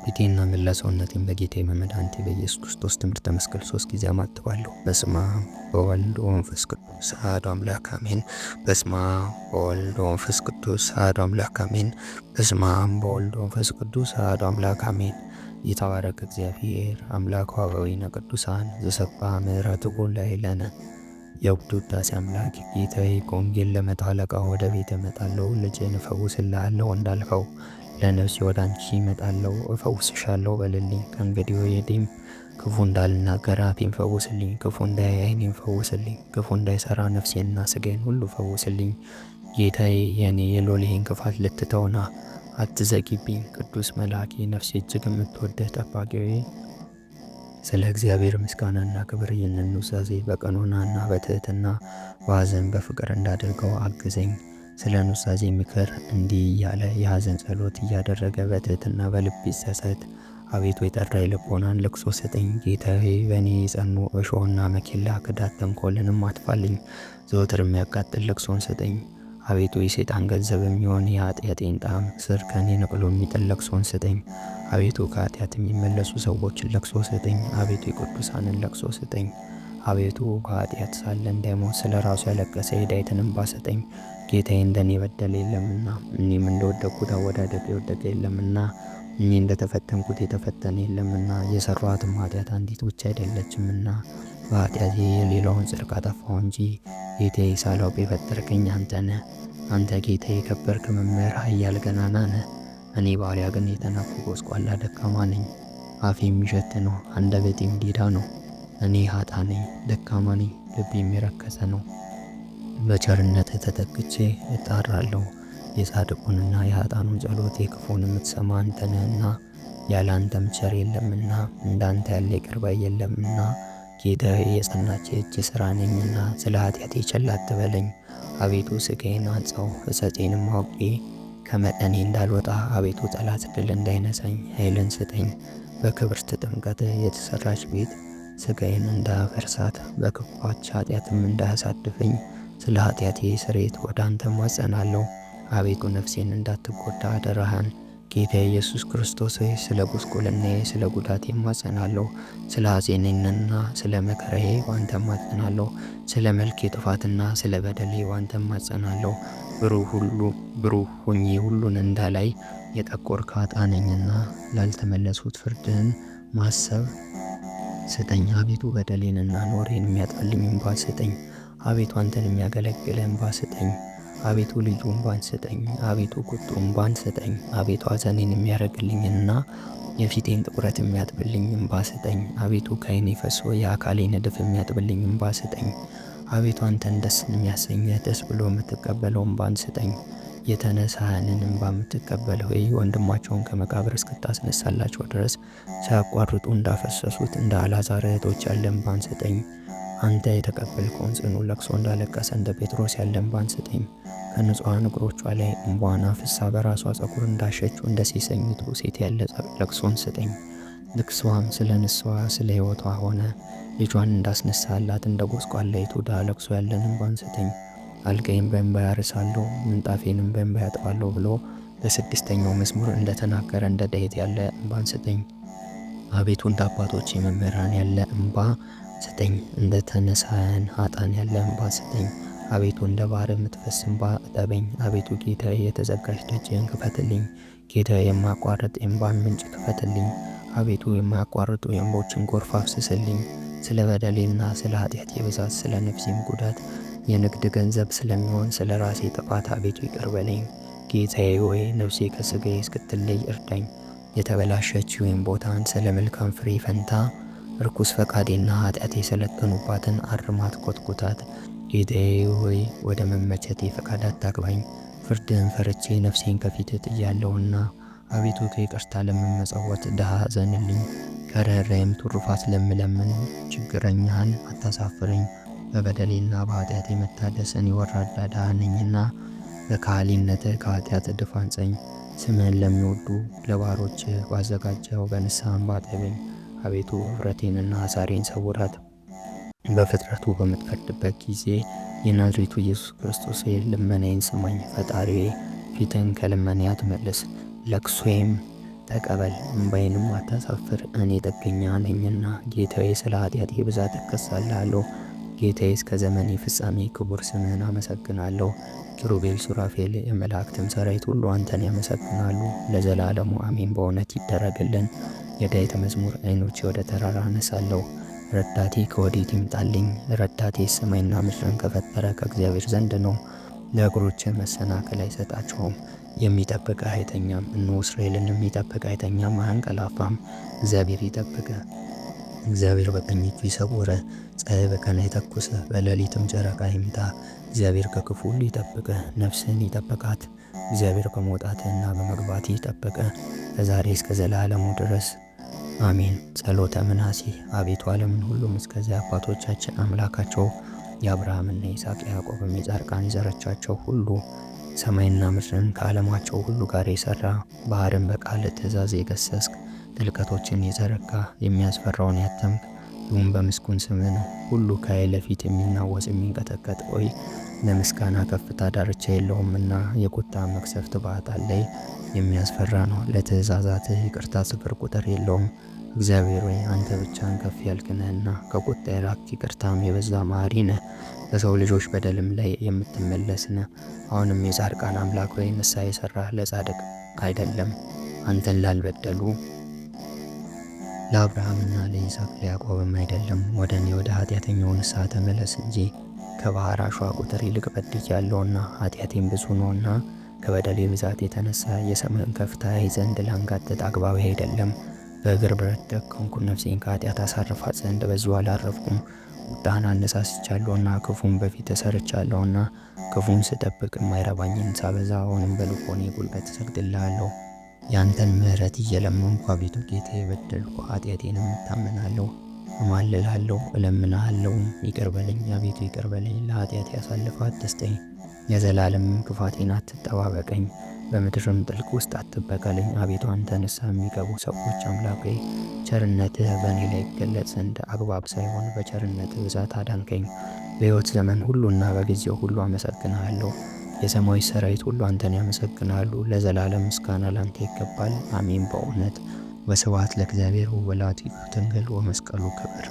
ፊቴና መላ ሰውነቴን በጌታዬ በመድኃኒቴ በኢየሱስ ክርስቶስ ትምህርተ መስቀል 3 ጊዜ አማትባለሁ። በስመ አብ ወወልድ ወመንፈስ ቅዱስ አሐዱ አምላክ አሜን። በስመ አብ ወወልድ ወመንፈስ ቅዱስ አሐዱ አምላክ አሜን። በስመ አብ ወወልድ ወመንፈስ ቅዱስ አሐዱ አምላክ አሜን። ይትባረክ እግዚአብሔር አምላከ አበዊነ ቅዱሳን ዘሰብአ ምሕረቱ ለነ። የውድ ውዳሴ አምላክ ጌታዬ ከወንጌል ለመቶ አለቃ ወደ ቤት እመጣለሁ፣ ልጅህን እፈውስልሃለሁ እንዳልከው ለነፍሴ ወደ አንቺ እመጣለሁ እፈውስሻለሁ በልልኝ። ከእንግዲህ ወዲህም ክፉ እንዳልናገር አፌን ፈውስልኝ፣ ክፉ እንዳያይ ዓይኔን ፈውስልኝ፣ ክፉ እንዳይሰራ ነፍሴንና ሥጋዬን ሁሉ ፈውስልኝ። ጌታዬ የኔ የሎሌህን ክፋት ልትተውና አትዘጊብኝ። ቅዱስ መልአኬ ነፍሴ እጅግ የምትወደህ ጠባቂዬ ስለ እግዚአብሔር ምስጋናና ክብር ይህንን ኑዛዜ በቀኖናና በትህትና በሐዘን በፍቅር እንዳደርገው አግዘኝ። ስለ ኑዛዜ ምክር እንዲህ እያለ የሐዘን ጸሎት እያደረገ በትህትና በልብ ይጸጸት። አቤቱ የጠራ የልቦናን ልቅሶ ስጠኝ። ጌታዬ በእኔ የጸኑ እሾህና መኬላ ክዳት ተንኮልንም አጥፋልኝ። ዘወትር የሚያቃጥል ልቅሶን ስጠኝ። አቤቱ የሰይጣን ገንዘብ የሚሆን የኃጢአቴን ጣዕም ስር ከእኔ ነቅሎ የሚጥል ለቅሶን ስጠኝ። አቤቱ ከኃጢአት የሚመለሱ ሰዎችን ለቅሶ ስጠኝ። አቤቱ የቅዱሳንን ለቅሶ ስጠኝ። አቤቱ በኃጢአት ሳለ እንዳይሞት ስለ ራሱ ያለቀሰ የዳዊትን እንባ ስጠኝ። ጌታዬ እንደኔ የበደለ የለምና እኔም እንደወደቅኩት አወዳደቅ የወደቀ የለምና እኔ እንደተፈተንኩት የተፈተነ የለምና የሰራኋትም ኃጢአት አንዲት ብቻ አይደለችምና በኃጢአቴ የሌላውን ጽድቅ አጠፋሁ እንጂ። ጌታዬ ሳላውቅ የፈጠርከኝ አንተ ነህ። አንተ ጌታዬ የከበርክ መምህር ኃያል ገናና ነህ። እኔ ባሪያ ግን የተናኩ ጎስቋላ ደካማ ነኝ። አፌ የሚሸት ነው፣ አንደበቴም ዲዳ ነው። እኔ ኃጥእ ነኝ፣ ደካማ ነኝ፣ ልቤም የረከሰ ነው። በቸርነትህ ተጠግቼ እጣራለሁ። የጻድቁንና የኃጥአኑን ጸሎት የክፉን የምትሰማ አንተ ነህና ያለ አንተም ቸር የለምና እንዳንተ ያለ ይቅር ባይ የለምና። ጌታዬ የጸናች የእጅ ሥራ ነኝና ስለ ኃጢአቴ ቸል አትበለኝ። አቤቱ ሥጋዬን አንጻው ዕፀቴንም አውቄ ከመጠኔ እንዳልወጣ። አቤቱ ጠላት ድል እንዳይነሳኝ ኃይልን ስጠኝ። በክብርት ጥምቀት የተሠራች ቤት ሥጋዬን እንዳያፈርሳት በክፋች ኃጢአትም እንዳያሳድፈኝ። ስለ ኃጢአቴ ስርየት ወደ አንተ እማጸናለሁ። አቤቱ ነፍሴን እንዳትጎዳ አደራህን። ጌታ ኢየሱስ ክርስቶስ ሆይ ስለ ጉስቁልናዬ ስለ ጉዳቴ እማጸናለሁ። ስለ ሐዘኔና ስለ መከራዬ ዋንተ እማጸናለሁ። ስለ መልኬ ጥፋትና ስለ በደሌ ዋንተ እማጸናለሁ። ብሩህ ሆኜ ሁሉን እንዳላይ የጠቆርክ ኃጥእ ነኝና ላልተመለሱት ፍርድህን ማሰብ ስጠኝ። አቤቱ በደሌንና ኖሬን የሚያጥፍልኝ እንባ ስጠኝ። አቤቱ አንተን የሚያገለግል እንባ ስጠኝ። አቤቱ ልዩ እንባን ስጠኝ። አቤቱ ቁጡ እንባን ስጠኝ። አቤቱ ሐዘኔን የሚያረግልኝና የፊቴን ጥቁረት የሚያጥብልኝ እንባ ስጠኝ። አቤቱ ከዓይኔ ፈሶ የአካሌን እድፍ የሚያጥብልኝ እንባ ስጠኝ። አቤቱ አንተን ደስ የሚያሰኘህ ደስ ብሎ የምትቀበለው እንባን ስጠኝ። የተነሳህንን እንባ የምትቀበል ሆይ ወንድማቸውን ከመቃብር እስክታስነሳላቸው ድረስ ሳያቋርጡ እንዳፈሰሱት እንደ አልዓዛር እህቶች ያለ እንባን ስጠኝ። አንተ የተቀበልከውን ጽኑ ለቅሶ እንዳለቀሰ እንደ ጴጥሮስ ያለ እንባን ስጠኝ። ከንጹሐን እግሮቿ ላይ እንባዋን አፍሳ በራሷ ፀጉር እንዳሸችው እንደ ሴሰኝቱ ሴት ያለ ለቅሶን ስጠኝ። ልቅሷም ስለ ንስዋ ስለ ሕይወቷ ሆነ። ልጇን እንዳስነሳላት እንደ ጎስቋላይቱ ድሃ ለቅሶ ያለን እንባን ስጠኝ። አልጋዬን በእንባ ያርሳለሁ፣ ምንጣፌንም በእንባ ያጥባለሁ ብሎ በ6ኛው መዝሙር እንደተናገረ እንደ ዳዊት ያለ እንባን ስጠኝ። አቤቱ እንደ አባቶቼ መምህራን ያለ እንባ ስጠኝ። እንደ ተነሳያን ኃጥአን ያለ እንባ ስጠኝ። አቤቱ እንደ ባሕር የምትፈስ እንባ እጠበኝ። አቤቱ ጌታዬ የተዘጋች ደጅህን ክፈትልኝ። ጌታዬ የማያቋርጥ የእንባን ምንጭ ክፈትልኝ። አቤቱ የማያቋርጡ የእንባዎችን ጎርፍ አፍስስልኝ። ስለ በደሌና ስለ ኃጢአቴ ብዛት ስለ ነፍሴም ጉዳት የንግድ ገንዘብ ስለሚሆን ስለ ራሴ ጥፋት አቤቱ ይቅር በለኝ። ጌታዬ ሆይ ነፍሴ ከሥጋዬ እስክትለይ እርዳኝ። የተበላሸችውን ቦታን ስለ መልካም ፍሬ ፈንታ ርኩስ ፈቃዴና ኃጢአቴ የሰለጠኑባትን አርማት ኮትኩታት። ጌታዬ ሆይ ወደ መመቸቴ ፈቃድ አታግባኝ። ፍርድህን ፈርቼ ነፍሴን ከፊትህ ጥያለሁና። አቤቱ ከይቅርታ ለምመጸወት ድሃ አዘንልኝ። ከርኅራኄም ትሩፋት ለምለምን ችግረኛህን አታሳፍረኝ። በበደሌና በኃጢአቴ መታደስን የወራዳ ድሃ ነኝና በካህሊነትህ ከኃጢአት እድፍ አንጸኝ። ስምህን ለሚወዱ ለባሮችህ ባዘጋጀኸው በንስሐ እንባ አጠበኝ። አቤቱ እፍረቴንና ሐሳሬን ሰውራት። በፍጥረቱ በምትፈርድበት ጊዜ የናዝሬቱ ኢየሱስ ክርስቶስ ልመናዬን ስማኝ። ፈጣሪዬ ፊትህን ከልመናዬ አትመልስ። ለቅሶዬም ተቀበል፣ እምባዬንም አታሳፍር። እኔ ጥገኛ ነኝና ጌታዬ፣ ስለ ኃጢአቴ ብዛት እከሳልሃለሁ። ጌታዬ፣ እስከ ዘመኔ ፍጻሜ ክቡር ስምህን አመሰግናለሁ። ኪሩቤል፣ ሱራፌል፣ የመላእክትም ሰራዊት ሁሉ አንተን ያመሰግናሉ ለዘላለሙ አሜን። በእውነት ይደረግልን። የዳዊት መዝሙር። ዓይኖቼ ወደ ተራራ አነሳለሁ፣ ረዳቴ ከወዴት ይምጣልኝ? ረዳቴ ሰማይና ምድርን ከፈጠረ ከእግዚአብሔር ዘንድ ነው። ለእግሮች መሰናክል አይሰጣቸውም። የሚጠብቅህ አይተኛም። እነሆ እስራኤልን የሚጠብቅ አይተኛም አያንቀላፋም። እግዚአብሔር ይጠብቅህ። እግዚአብሔር በቀኝ እጁ ይሰውርህ። ፀሐይ በቀን አይተኩስህ፣ በሌሊትም ጨረቃ ይምታ። እግዚአብሔር ከክፉ ሁሉ ይጠብቅህ፣ ነፍስህን ይጠብቃት። እግዚአብሔር በመውጣትህና በመግባትህ ይጠብቅህ ከዛሬ እስከ ዘላለሙ ድረስ አሜን። ጸሎተ ምናሴ። አቤቱ ዓለምን ሁሉም እስከዚያ አባቶቻችን አምላካቸው የአብርሃምና የይስሐቅ ያዕቆብም የጻድቃን የዘሮቻቸው ሁሉ ሰማይና ምድርን ከዓለማቸው ሁሉ ጋር የሠራ ባሕርን በቃል ትእዛዝ የገሰስክ ጥልቀቶችን የዘረጋ የሚያስፈራውን ያተምክ ይሁን በምስጉን ስምህ ነው። ሁሉ ከኃይል ፊት የሚናወጽ የሚንቀጠቀጥ ሆይ ለምስጋና ከፍታ ዳርቻ የለውምና የቁጣ መቅሰፍት በኃጥአን ላይ የሚያስፈራ ነው። ለትእዛዛትህ ይቅርታ ስፍር ቁጥር የለውም። እግዚአብሔር ሆይ አንተ ብቻህን ከፍ ያልክ ነህና ከቁጣ የራቅህ ይቅርታም የበዛ መሐሪ ነህ። በሰው ልጆች በደልም ላይ የምትመለስ ነህ። አሁንም የጻድቃን አምላክ ሆይ ንስሐ የሠራህ ለጻድቅ አይደለም አንተን ላልበደሉ ለአብርሃምና ለይስሐቅ ለያዕቆብም አይደለም። ወደ እኔ ወደ ኃጢአተኛው ንስሐ ተመለስ እንጂ ከባሕር አሸዋ ቁጥር ይልቅ በድያለሁና ኃጢአቴም ብዙ ነውና ከበደሌ ብዛት የተነሳ የሰማዩን ከፍታ ያይ ዘንድ ላንጋጥጥ አግባቢ አይደለም። በእግር ብረት ደከምኩ፣ ነፍሴን ከኃጢአት አሳርፋት ዘንድ በዚሁ አላረፍኩም። ቁጣህን አነሳስቻለሁና ክፉን በፊት ሰርቻለሁና ክፉን ስጠብቅ የማይረባኝን ሳበዛ አሁንም በልቦኔ ጉልበት እሰግድልሃለሁ። ያንተን ምሕረት እየለመንኩ አቤቱ ጌታዬ በደልኩ፣ ኃጢአቴንም እታመናለሁ፣ እማልላለሁ፣ እለምንሃለሁ። ይቅር በለኝ አቤቱ ይቅር በለኝ፣ ለኃጢአቴ አሳልፈህ አትስጠኝ። የዘላለም ክፋቴን አትጠባበቀኝ፣ በምድርም ጥልቅ ውስጥ አትበቀለኝ። አቤቱ አንተ ንስሐ የሚገቡ ሰዎች አምላክ ሆይ ቸርነትህ በእኔ ላይ ይገለጽ ዘንድ አግባብ ሳይሆን በቸርነትህ ብዛት አዳንከኝ። በሕይወት ዘመን ሁሉና በጊዜው ሁሉ አመሰግንሃለሁ። የሰማይ ሰራዊት ሁሉ አንተን ያመሰግናሉ። ለዘላለም ምስጋና ላንተ ይገባል አሜን። በእውነት ወስብሐት ለእግዚአብሔር ወወላዲቱ ድንግል ወመስቀሉ ክብር